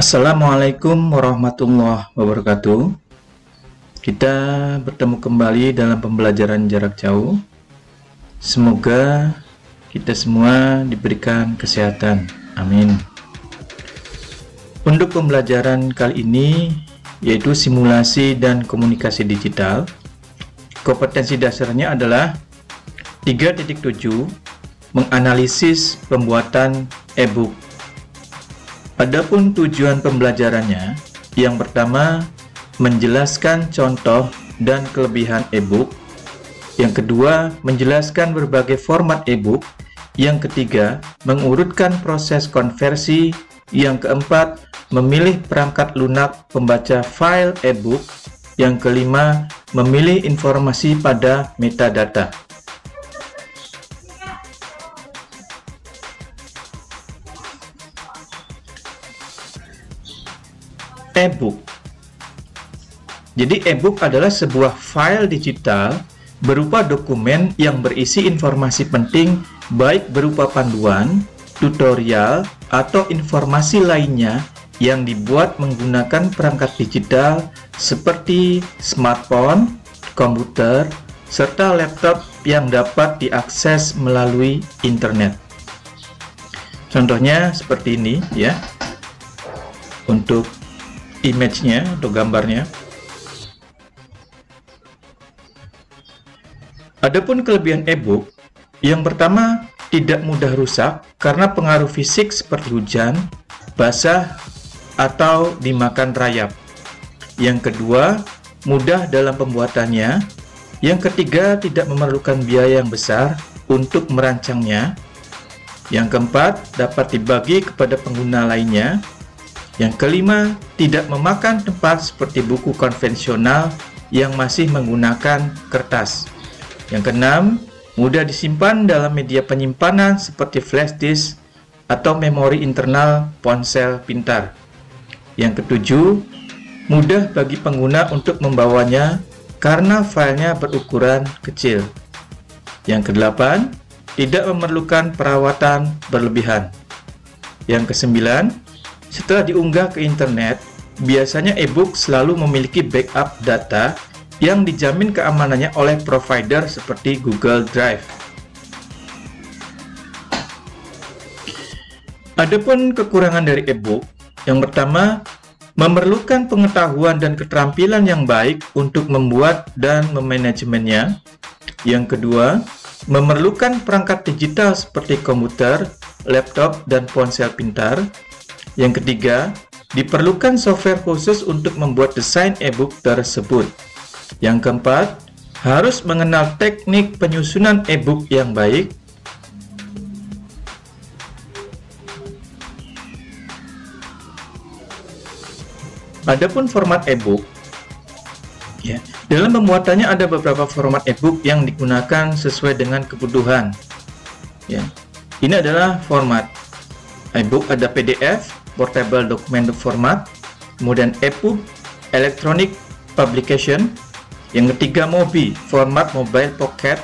Assalamualaikum warahmatullahi wabarakatuh. Kita bertemu kembali dalam pembelajaran jarak jauh. Semoga kita semua diberikan kesehatan. Amin. Untuk pembelajaran kali ini yaitu simulasi dan komunikasi digital. Kompetensi dasarnya adalah 3.7 menganalisis pembuatan e-book. Adapun tujuan pembelajarannya, yang pertama menjelaskan contoh dan kelebihan e-book, yang kedua menjelaskan berbagai format e-book, yang ketiga mengurutkan proses konversi, yang keempat memilih perangkat lunak pembaca file e-book, yang kelima memilih informasi pada metadata. E-book. Jadi e-book adalah sebuah file digital berupa dokumen yang berisi informasi penting baik berupa panduan, tutorial, atau informasi lainnya yang dibuat menggunakan perangkat digital seperti smartphone, komputer, serta laptop yang dapat diakses melalui internet. Contohnya seperti ini ya. Untuk image-nya atau gambarnya. Adapun kelebihan e-book, yang pertama tidak mudah rusak karena pengaruh fisik seperti hujan, basah, atau dimakan rayap. Yang kedua, mudah dalam pembuatannya. Yang ketiga, tidak memerlukan biaya yang besar untuk merancangnya. Yang keempat, dapat dibagi kepada pengguna lainnya. Yang kelima, tidak memakan tempat seperti buku konvensional yang masih menggunakan kertas. Yang keenam, mudah disimpan dalam media penyimpanan seperti flash disk atau memori internal ponsel pintar. Yang ketujuh, mudah bagi pengguna untuk membawanya karena filenya berukuran kecil. Yang kedelapan, tidak memerlukan perawatan berlebihan. Yang kesembilan, setelah diunggah ke internet, biasanya e-book selalu memiliki backup data yang dijamin keamanannya oleh provider seperti Google Drive. Adapun kekurangan dari e-book, yang pertama, memerlukan pengetahuan dan keterampilan yang baik untuk membuat dan memanajemennya. Yang kedua, memerlukan perangkat digital seperti komputer, laptop, dan ponsel pintar. Yang ketiga, diperlukan software khusus untuk membuat desain e-book tersebut. Yang keempat, harus mengenal teknik penyusunan e-book yang baik. Adapun format e-book, ya, dalam pembuatannya ada beberapa format e-book yang digunakan sesuai dengan kebutuhan. Ya, ini adalah format e-book, ada PDF, Portable Document Format, kemudian EPUB, Electronic Publication, yang ketiga MOBI, format Mobile Pocket,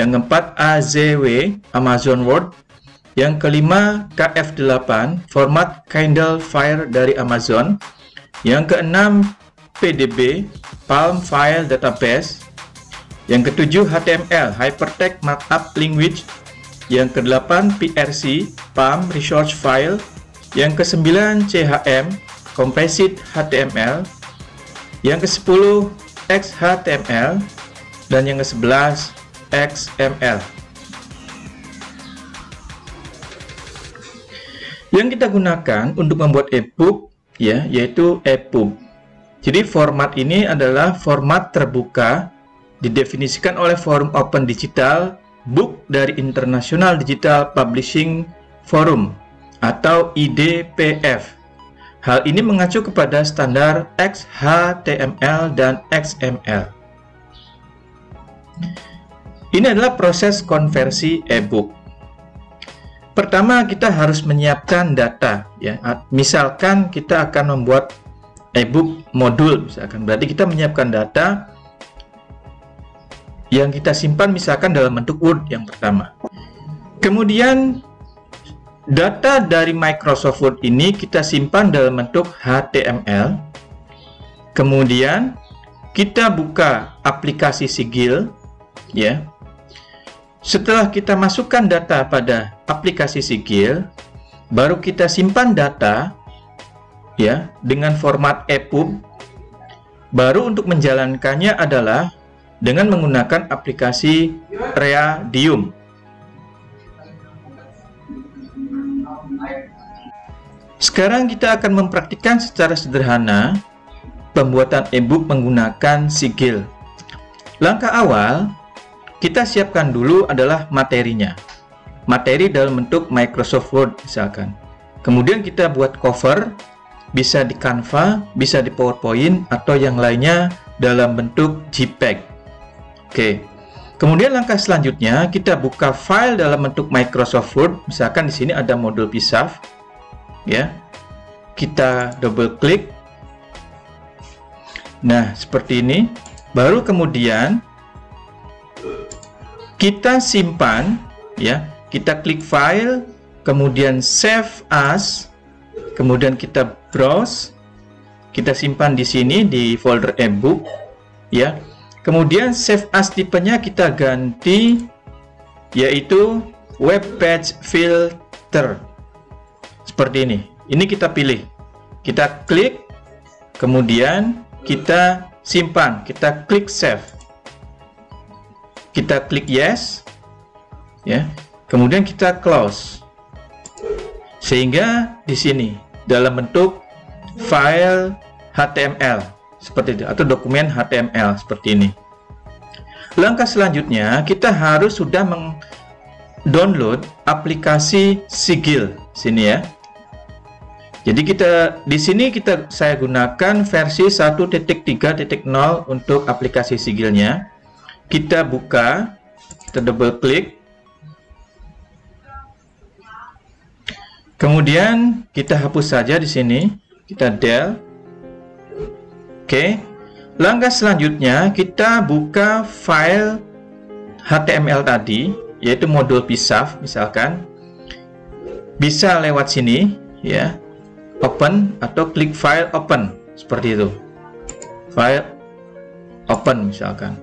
yang keempat AZW, Amazon Word, yang kelima KF8, format Kindle Fire dari Amazon, yang keenam PDB, Palm File Database, yang ketujuh HTML, Hypertext Markup Language, yang kedelapan PRC, Palm Resource File, yang kesembilan CHM, Composite HTML, yang ke-10 XHTML, dan yang ke-11 XML. Yang kita gunakan untuk membuat e-book, ya, yaitu EPUB. Jadi format ini adalah format terbuka, didefinisikan oleh Forum Open Digital Book dari International Digital Publishing Forum atau IDPF. Hal ini mengacu kepada standar XHTML dan XML. Ini adalah proses konversi e-book. Pertama, kita harus menyiapkan data, ya. Misalkan kita akan membuat e-book modul, misalkan, berarti kita menyiapkan data yang kita simpan misalkan dalam bentuk Word yang pertama. Kemudian Data dari Microsoft Word ini kita simpan dalam bentuk HTML. Kemudian kita buka aplikasi Sigil, ya. Setelah kita masukkan data pada aplikasi Sigil, baru kita simpan data, ya, dengan format EPUB. Baru untuk menjalankannya adalah dengan menggunakan aplikasi Readium. Sekarang kita akan mempraktikkan secara sederhana pembuatan e-book menggunakan Sigil. Langkah awal, kita siapkan dulu adalah materinya. Materi dalam bentuk Microsoft Word misalkan. Kemudian kita buat cover, bisa di Canva, bisa di PowerPoint, atau yang lainnya dalam bentuk JPEG. Oke. Kemudian langkah selanjutnya, kita buka file dalam bentuk Microsoft Word. Misalkan di sini ada modul PSAF. Ya, kita double klik. Nah, seperti ini. Baru kemudian kita simpan, ya. Kita klik file, kemudian save as, kemudian kita browse. Kita simpan di sini di folder e-book, ya. Kemudian save as tipenya kita ganti, yaitu web page filter. Seperti ini. Ini kita pilih. Kita klik, kemudian kita simpan. Kita klik save. Kita klik yes, ya. Kemudian kita close. Sehingga di sini dalam bentuk file HTML seperti itu, atau dokumen HTML seperti ini. Langkah selanjutnya kita harus sudah download aplikasi Sigil sini, ya. Jadi di sini saya gunakan versi 1.3.0 untuk aplikasi Sigilnya. Kita buka, kita double klik. Kemudian kita hapus saja di sini. Kita del. Oke. Langkah selanjutnya kita buka file HTML tadi, yaitu modul PSAF misalkan. Bisa lewat sini, ya. Open atau klik file open seperti itu. File open misalkan.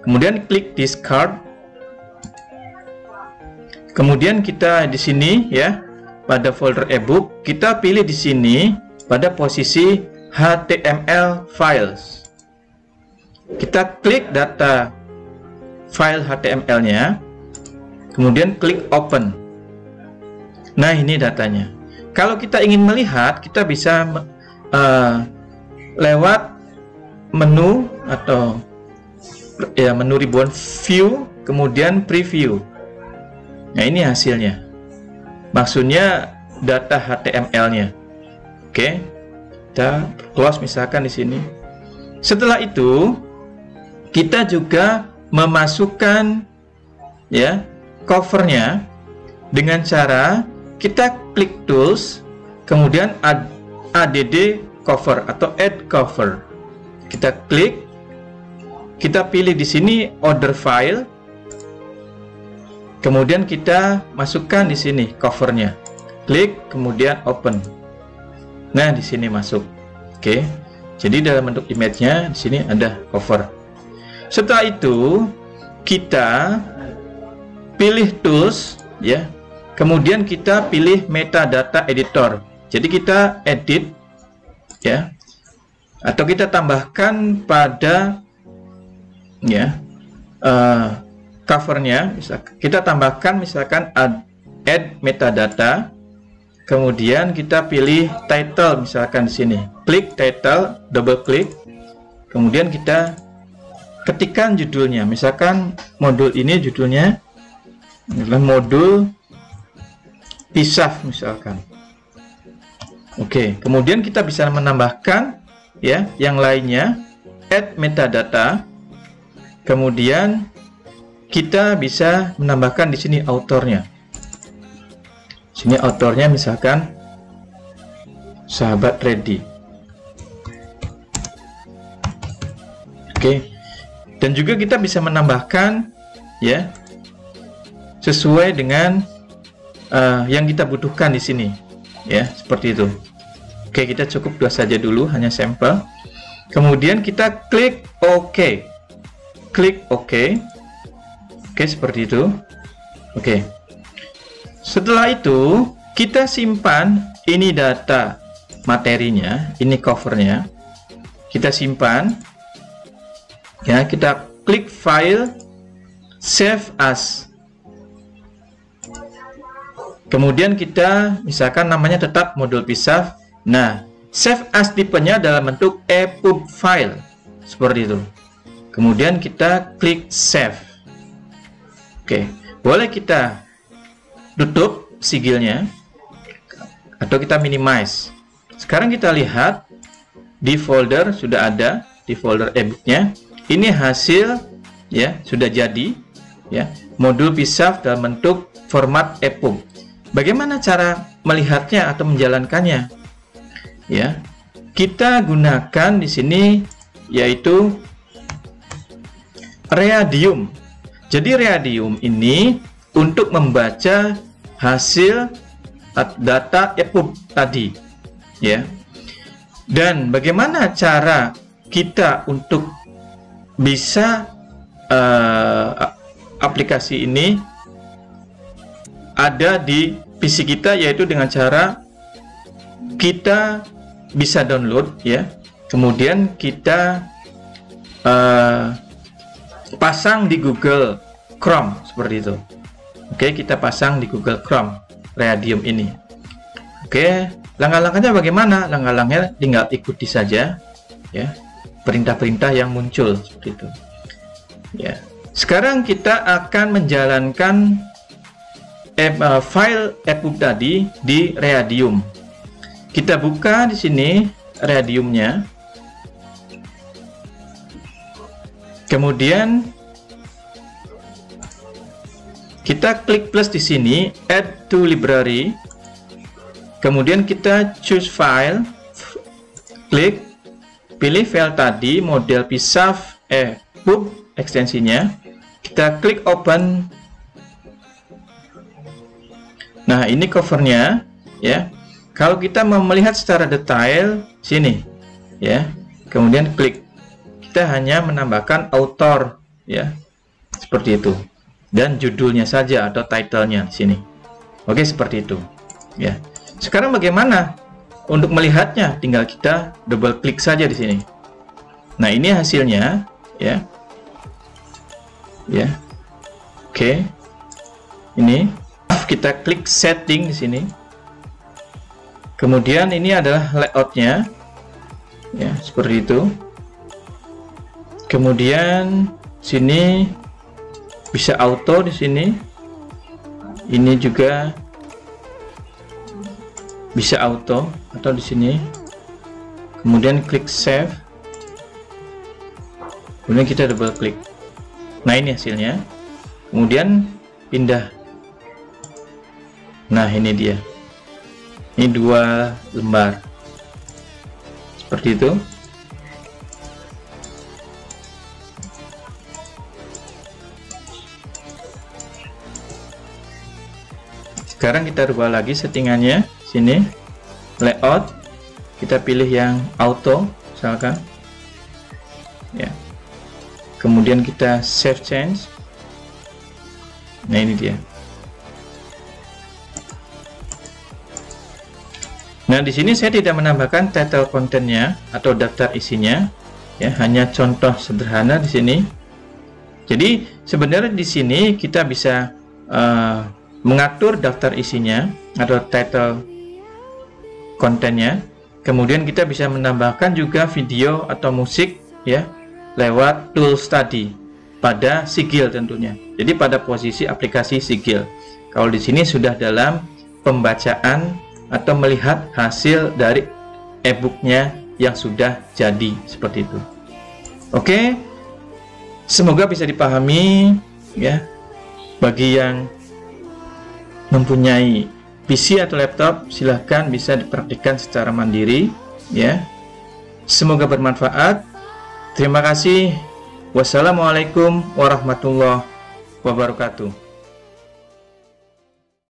Kemudian klik discard. Kemudian kita di sini, ya, pada folder e-book kita pilih di sini pada posisi HTML files. Kita klik data file HTML-nya. Kemudian klik open. Nah, ini datanya. Kalau kita ingin melihat, kita bisa lewat menu atau, ya, menu ribuan view, kemudian preview. Nah, ini hasilnya. Maksudnya data HTML-nya. Oke. Kita close misalkan di sini. Setelah itu, kita juga memasukkan, ya, covernya dengan cara kita klik tools, kemudian add cover atau add cover. Kita klik, kita pilih di sini order file, kemudian kita masukkan di sini covernya. Klik, kemudian open. Nah, di sini masuk. Oke. Jadi dalam bentuk image-nya di sini ada cover. Setelah itu kita pilih tools, ya. Kemudian kita pilih metadata editor. Jadi kita edit, ya, atau kita tambahkan pada, ya, covernya. Kita tambahkan misalkan add metadata. Kemudian kita pilih title misalkan di sini. Klik title, double klik. Kemudian kita ketikkan judulnya. Misalkan modul ini judulnya adalah modul PSAF misalkan. Oke, kemudian kita bisa menambahkan, ya, yang lainnya, add metadata. Kemudian kita bisa menambahkan di sini autornya. Sini autornya misalkan sahabat ready. Oke. Dan juga kita bisa menambahkan, ya, sesuai dengan yang kita butuhkan di sini, ya, seperti itu. Oke, kita cukup 2 saja dulu, hanya sampel. Kemudian kita klik OK. Klik OK. Oke, seperti itu. Oke. Setelah itu, kita simpan ini data materinya, ini covernya. Kita simpan. Ya, kita klik File, Save As. Kemudian kita misalkan namanya tetap modul PSAF. Nah, Save As tipenya dalam bentuk EPUB file, seperti itu. Kemudian kita klik Save. Oke, boleh kita tutup sigilnya atau kita minimize. Sekarang kita lihat di folder sudah ada, di folder e-booknya. Ini hasil, ya, sudah jadi, ya, modul PSAF dalam bentuk format EPUB. Bagaimana cara melihatnya atau menjalankannya? Ya, kita gunakan di sini yaitu Readium. Jadi Readium ini untuk membaca hasil data EPUB tadi, ya. Dan bagaimana cara kita untuk bisa aplikasi ini ada di PC kita, yaitu dengan cara kita bisa download, ya, kemudian kita pasang di Google Chrome, seperti itu. Oke, kita pasang di Google Chrome Readium ini. Oke, langkah-langkahnya bagaimana? Langkah-langkahnya tinggal ikuti saja, ya, perintah-perintah yang muncul, seperti itu. Ya, sekarang kita akan menjalankan file EPUB tadi di Readium. Kita buka di sini Readiumnya. Kemudian kita klik plus di sini, Add to Library. Kemudian kita choose file, klik, pilih file tadi, model PSAF EPUB ekstensinya. Kita klik Open. Nah, ini covernya, ya. Kalau kita mau melihat secara detail, sini, ya. Kemudian klik. Kita hanya menambahkan author, ya, seperti itu. Dan judulnya saja atau title-nya di sini. Oke, seperti itu, ya. Sekarang bagaimana untuk melihatnya? Tinggal kita double klik saja di sini. Nah, ini hasilnya, ya. Ya. Oke. Ini kita klik setting di sini. Kemudian ini adalah layoutnya, ya, seperti itu. Kemudian sini bisa auto di sini. Ini juga bisa auto atau di sini. Kemudian klik save. Kemudian kita double klik. Nah, ini hasilnya. Kemudian pindah. Nah, ini dia. Ini 2 lembar, seperti itu. Sekarang kita rubah lagi settingannya. Sini layout, kita pilih yang auto misalkan, ya. Kemudian kita save change. Nah, ini dia. Nah, di sini saya tidak menambahkan title kontennya atau daftar isinya, ya, hanya contoh sederhana di sini. Jadi sebenarnya di sini kita bisa mengatur daftar isinya atau title kontennya. Kemudian kita bisa menambahkan juga video atau musik, ya, lewat tools tadi pada sigil tentunya. Jadi pada posisi aplikasi sigil. Kalau di sini sudah dalam pembacaan atau melihat hasil dari e-booknya yang sudah jadi, seperti itu. Oke, semoga bisa dipahami, ya. Bagi yang mempunyai PC atau laptop, silahkan bisa dipraktikkan secara mandiri, ya. Semoga bermanfaat. Terima kasih. Wassalamualaikum warahmatullahi wabarakatuh.